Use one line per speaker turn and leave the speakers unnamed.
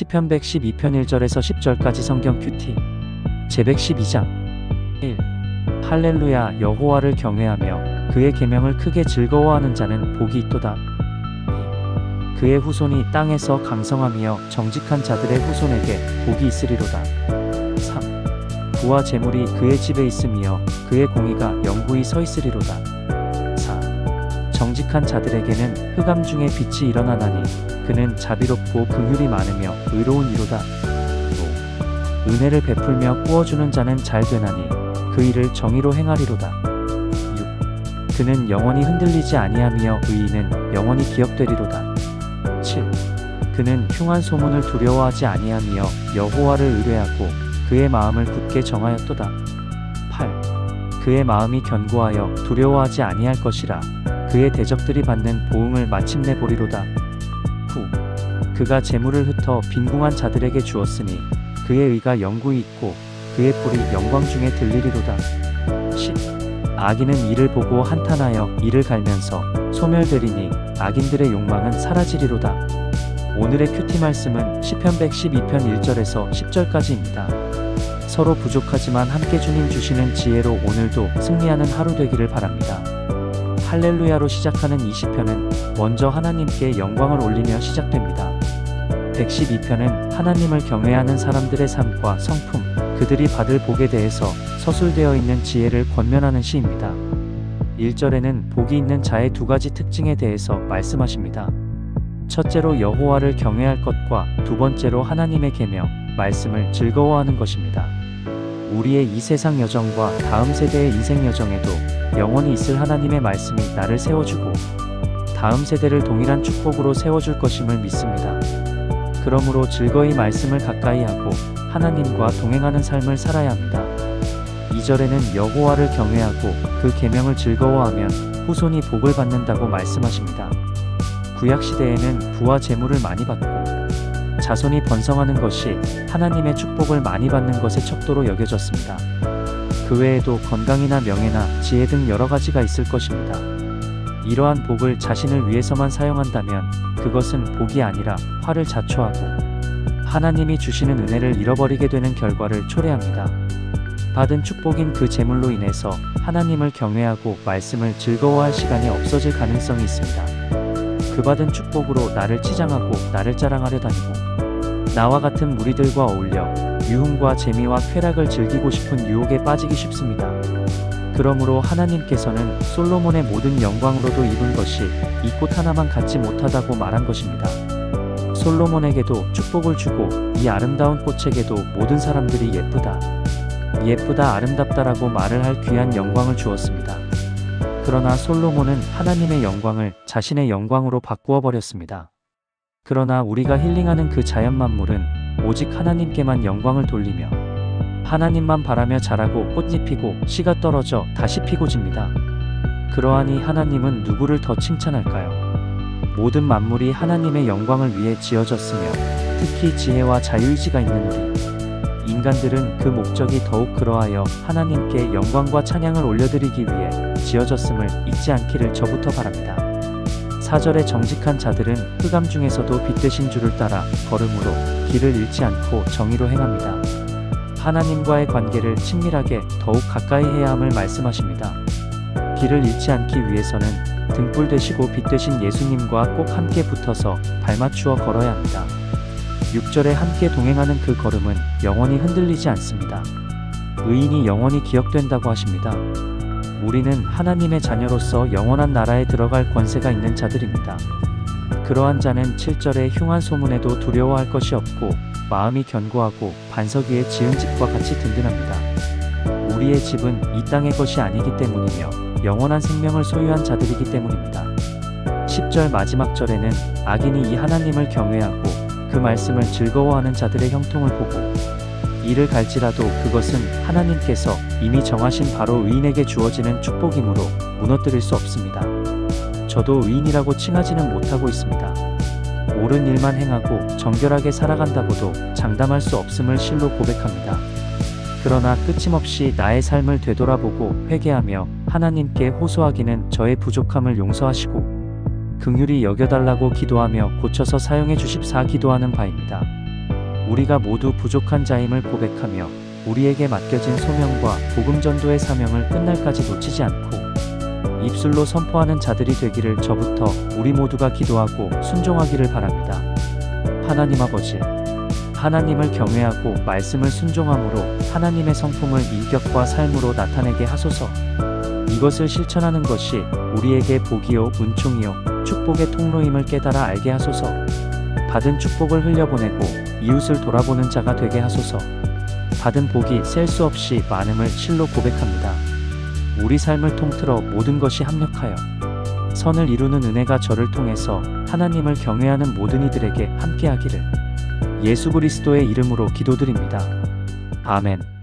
시편 112편 1절에서 10절까지 성경 큐티 제112장 1. 할렐루야. 여호와를 경외하며 그의 계명을 크게 즐거워하는 자는 복이 있도다. 2. 그의 후손이 땅에서 강성하며 정직한 자들의 후손에게 복이 있으리로다. 3. 부와 재물이 그의 집에 있으며 그의 공의가 영구히 서 있으리로다. 4. 정직한 자들에게는 흑암 중에 빛이 일어나나니 그는 자비롭고 긍휼이 많으며 의로운 이로다. 5. 은혜를 베풀며 꾸어주는 자는 잘 되나니 그 일을 정의로 행하리로다. 6. 그는 영원히 흔들리지 아니하며 의인은 영원히 기억되리로다. 7. 그는 흉한 소문을 두려워하지 아니하며 여호와를 의뢰하고 그의 마음을 굳게 정하였도다. 8. 그의 마음이 견고하여 두려워하지 아니할 것이라 그의 대적들이 받는 보응을 마침내 보리로다. 9. 그가 재물을 흩어 빈궁한 자들에게 주었으니 그의 의가 영구히 있고 그의 뿔이 영광 중에 들리리로다. 10. 악인은 이를 보고 한탄하여 이를 갈면서 소멸되리니 악인들의 욕망은 사라지리로다. 오늘의 큐티 말씀은 시편 112편 1절에서 10절까지입니다. 서로 부족하지만 함께 주님 주시는 지혜로 오늘도 승리하는 하루 되기를 바랍니다. 할렐루야로 시작하는 이 시편은 먼저 하나님께 영광을 올리며 시작됩니다. 112편은 하나님을 경외하는 사람들의 삶과 성품, 그들이 받을 복에 대해서 서술되어 있는 지혜를 권면하는 시입니다. 1절에는 복이 있는 자의 두 가지 특징에 대해서 말씀하십니다. 첫째로 여호와를 경외할 것과 두 번째로 하나님의 계명, 말씀을 즐거워하는 것입니다. 우리의 이 세상 여정과 다음 세대의 인생 여정에도 영원히 있을 하나님의 말씀이 나를 세워주고 다음 세대를 동일한 축복으로 세워줄 것임을 믿습니다. 그러므로 즐거이 말씀을 가까이 하고 하나님과 동행하는 삶을 살아야 합니다. 2절에는 여호와를 경외하고 그 계명을 즐거워하면 후손이 복을 받는다고 말씀하십니다. 구약시대에는 부와 재물을 많이 받고 자손이 번성하는 것이 하나님의 축복을 많이 받는 것의 척도로 여겨졌습니다. 그 외에도 건강이나 명예나 지혜 등 여러 가지가 있을 것입니다. 이러한 복을 자신을 위해서만 사용한다면 그것은 복이 아니라 화를 자초하고 하나님이 주시는 은혜를 잃어버리게 되는 결과를 초래합니다. 받은 축복인 그 재물로 인해서 하나님을 경외하고 말씀을 즐거워할 시간이 없어질 가능성이 있습니다. 그 받은 축복으로 나를 치장하고 나를 자랑하려 다니고 나와 같은 무리들과 어울려 유흥과 재미와 쾌락을 즐기고 싶은 유혹에 빠지기 쉽습니다. 그러므로 하나님께서는 솔로몬의 모든 영광으로도 이룬 것이 이 꽃 하나만 갖지 못하다고 말한 것입니다. 솔로몬에게도 축복을 주고 이 아름다운 꽃에게도 모든 사람들이 예쁘다, 예쁘다, 아름답다라고 말을 할 귀한 영광을 주었습니다. 그러나 솔로몬은 하나님의 영광을 자신의 영광으로 바꾸어 버렸습니다. 그러나 우리가 힐링하는 그 자연 만물은 오직 하나님께만 영광을 돌리며 하나님만 바라며 자라고 꽃이 피고 씨가 떨어져 다시 피고 집니다. 그러하니 하나님은 누구를 더 칭찬할까요? 모든 만물이 하나님의 영광을 위해 지어졌으며 특히 지혜와 자유의지가 있는 우리 인간들은 그 목적이 더욱 그러하여 하나님께 영광과 찬양을 올려드리기 위해 지어졌음을 잊지 않기를 저부터 바랍니다. 4절의 정직한 자들은 흑암 중에서도 빛 되신 주를 따라 걸음으로 길을 잃지 않고 정의로 행합니다. 하나님과의 관계를 친밀하게 더욱 가까이 해야 함을 말씀하십니다. 길을 잃지 않기 위해서는 등불 되시고 빛 되신 예수님과 꼭 함께 붙어서 발맞추어 걸어야 합니다. 6절에 함께 동행하는 그 걸음은 영원히 흔들리지 않습니다. 의인이 영원히 기억된다고 하십니다. 우리는 하나님의 자녀로서 영원한 나라에 들어갈 권세가 있는 자들입니다. 그러한 자는 7절의 흉한 소문에도 두려워할 것이 없고 마음이 견고하고 반석 위에 지은 집과 같이 든든합니다. 우리의 집은 이 땅의 것이 아니기 때문이며 영원한 생명을 소유한 자들이기 때문입니다. 10절 마지막 절에는 악인이 이 하나님을 경외하고 그 말씀을 즐거워하는 자들의 형통을 보고 이를 갈지라도 그것은 하나님께서 이미 정하신 바로 의인에게 주어지는 축복이므로 무너뜨릴 수 없습니다. 저도 의인이라고 칭하지는 못하고 있습니다. 옳은 일만 행하고 정결하게 살아간다고도 장담할 수 없음을 실로 고백합니다. 그러나 끊임없이 나의 삶을 되돌아보고 회개하며 하나님께 호소하기는 저의 부족함을 용서하시고 긍휼히 여겨달라고 기도하며 고쳐서 사용해 주십사 기도하는 바입니다. 우리가 모두 부족한 자임을 고백하며 우리에게 맡겨진 소명과 복음 전도의 사명을 끝날까지 놓치지 않고 입술로 선포하는 자들이 되기를 저부터 우리 모두가 기도하고 순종하기를 바랍니다. 하나님 아버지, 하나님을 경외하고 말씀을 순종함으로 하나님의 성품을 인격과 삶으로 나타내게 하소서. 이것을 실천하는 것이 우리에게 복이요 은총이요 축복의 통로임을 깨달아 알게 하소서. 받은 축복을 흘려보내고 이웃을 돌아보는 자가 되게 하소서. 받은 복이 셀 수 없이 많음을 실로 고백합니다. 우리 삶을 통틀어 모든 것이 합력하여 선을 이루는 은혜가 저를 통해서 하나님을 경외하는 모든 이들에게 함께하기를 예수 그리스도의 이름으로 기도드립니다. 아멘.